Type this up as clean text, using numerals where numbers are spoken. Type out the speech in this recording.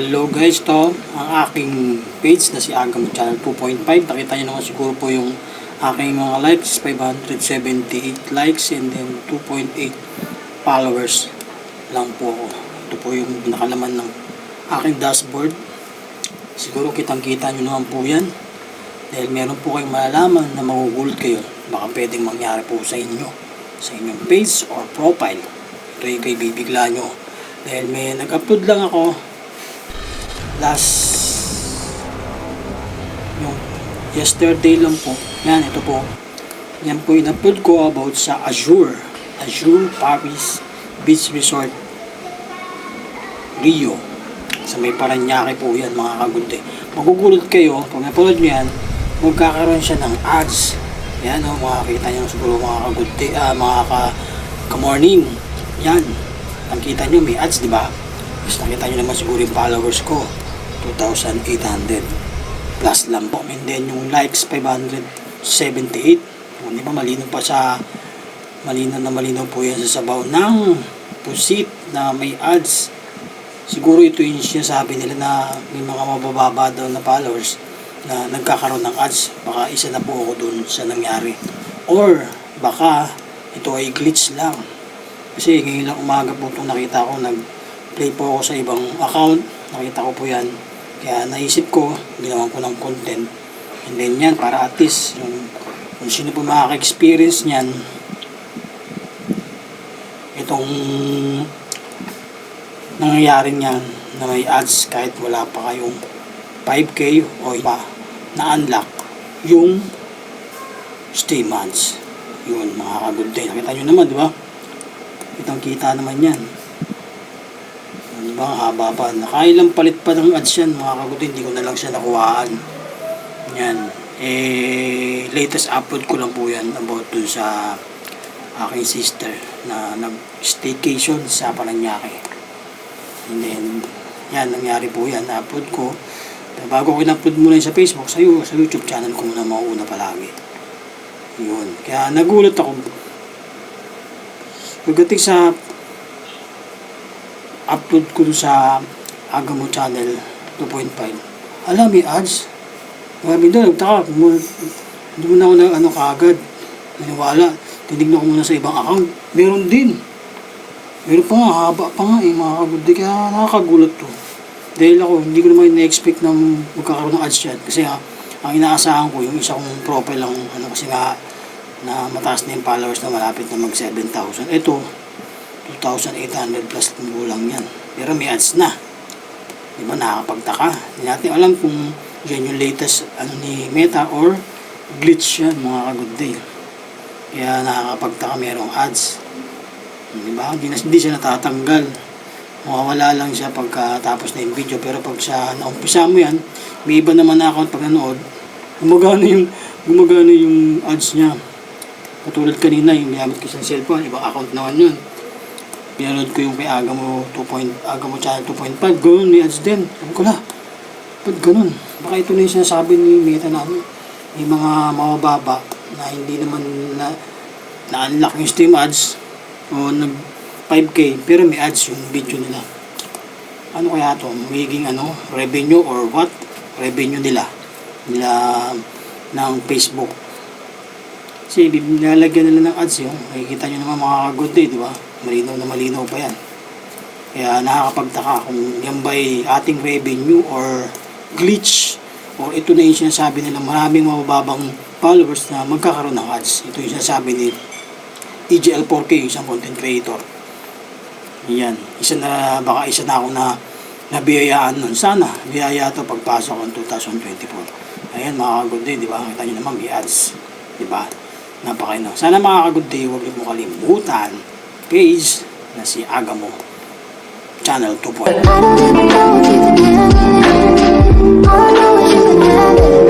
Hello guys, to ang aking page na si Agamo Channel 2.5. Nakita nyo naman siguro po yung aking mga likes, 578 likes and then 2.8 followers lang po ako. Ito po yung nakalaman ng aking dashboard. Siguro kitang kita nyo naman po yan dahil meron po kayong malalaman na magugulat kayo. Baka pwedeng mangyari po sa inyo, sa inyong page or profile. Ito yung kay bibigla nyo dahil may nag-upload lang ako yung yesterday lang po. Yan, ito po. Yan po yung upload ko about sa Azure Paris Beach Resort Rio. Sa may Paranaque po yan, mga kagunti. Magugulat kayo, pag napanood nyo yan, magkakaroon siya ng ads. Yan, makakita nyo siguro mga kagunti, mga ka-morning. Yan, nakita nyo may ads, di ba? Tapos nakita nyo naman siguro yung followers ko. 2,800 plus lang po. And then yung likes 578. Di ba malinaw pa sa malinaw po yan sa sabaw ng pusit na may ads. Siguro ito yung sinasabi nila na may mga mabababa daw na followers na nagkakaroon ng ads. Baka isa na po ako dun sa nangyari. Or baka ito ay glitch lang. Kasi ngayon lang umaga po itong nakita ko, nag-play po ako sa ibang account. Nakita ko po yan. Kaya naisip ko, ginawan ko ng content. And then yan, para at least, kung sino po makaka-experience niyan, itong nangyayaring yan, na may ads kahit wala pa kayong 5K o iba, na-unlock yung stay months. Yun, mga kagunti. Nakita nyo naman, di ba? Kitang-kita naman yan. Diba, haba pa. Nakailang palit pa ng ads yan, mga kagutin. Hindi ko na lang siya nakuhaan. Yan. Latest upload ko lang po yan about dun sa aking sister na nag-staycation sa Paranaque. And then, yan, nangyari po yan. Na-upload ko. Bago ko in-upload muna sa Facebook, sa YouTube channel ko muna mauuna palagi. Yun. Kaya nagulat ako. Pagdating sa upload ko sa Agamo Channel 2.5. Alam, may ads. Marami doon, nagtaka. Hindi mo na ako na kaagad. Naniwala. Tinignan ko muna sa ibang account. Meron din. Meron pa nga, haba pa nga mga kagundi. Kaya nakakagulat to. Dahil ako, hindi ko naman na-expect na magkakaroon ng ads yan. Kasi ang inaasahan ko, yung isa kong profile lang, kasi nga, na mataas na yung followers na malapit na mag 7,000. Ito, 2,800 plus kulang yan. Pero may ads na. Diba, nakakapagtaka. Hindi natin alam kung yan yung latest ni Meta or glitch yan, mga kagundi. Kaya nakakapagtaka merong ads. Diba, hindi siya natatanggal. Mawawala lang siya pagkatapos na yung video. Pero pag siya naumpisa mo yan, may iba naman na account pag nanood, gumagana yung ads niya. Katulad kanina, yung gamit ko sa cellphone, ibang account naman yun. Pinanood ko yung kay Agamo Channel 2.5. Ganun, may ads din. Sabi ko na, ba't ganun? Baka ito na yung sinasabi ni Meta na may mga mabababa na hindi naman na-unlock yung stream ads o nag 5K pero may ads yung video nila. Ano kaya ito? Magiging revenue or what? Revenue nila ng Facebook. Kasi nilalagyan nila ng ads yun. Makikita nyo naman mga kagundi, di ba? Malinaw pa yan. Kaya nakakapagtaka kung yan ba'y ating revenue or glitch or ito na yung sinasabi nila maraming mababang followers na magkakaroon ng ads. Ito yung sinasabi ni TGL4K, isang content creator. Yan. Baka isa na ako na nabiyayaan nun. Sana, biyaya ito pagpasok ng 2024. Ayan mga kagundi, di ba? Kita nyo naman may ads. Di ba? Napakaino. Sana mga kagundi, huwag mo kalimutan page na si Agamo Channel 2.5.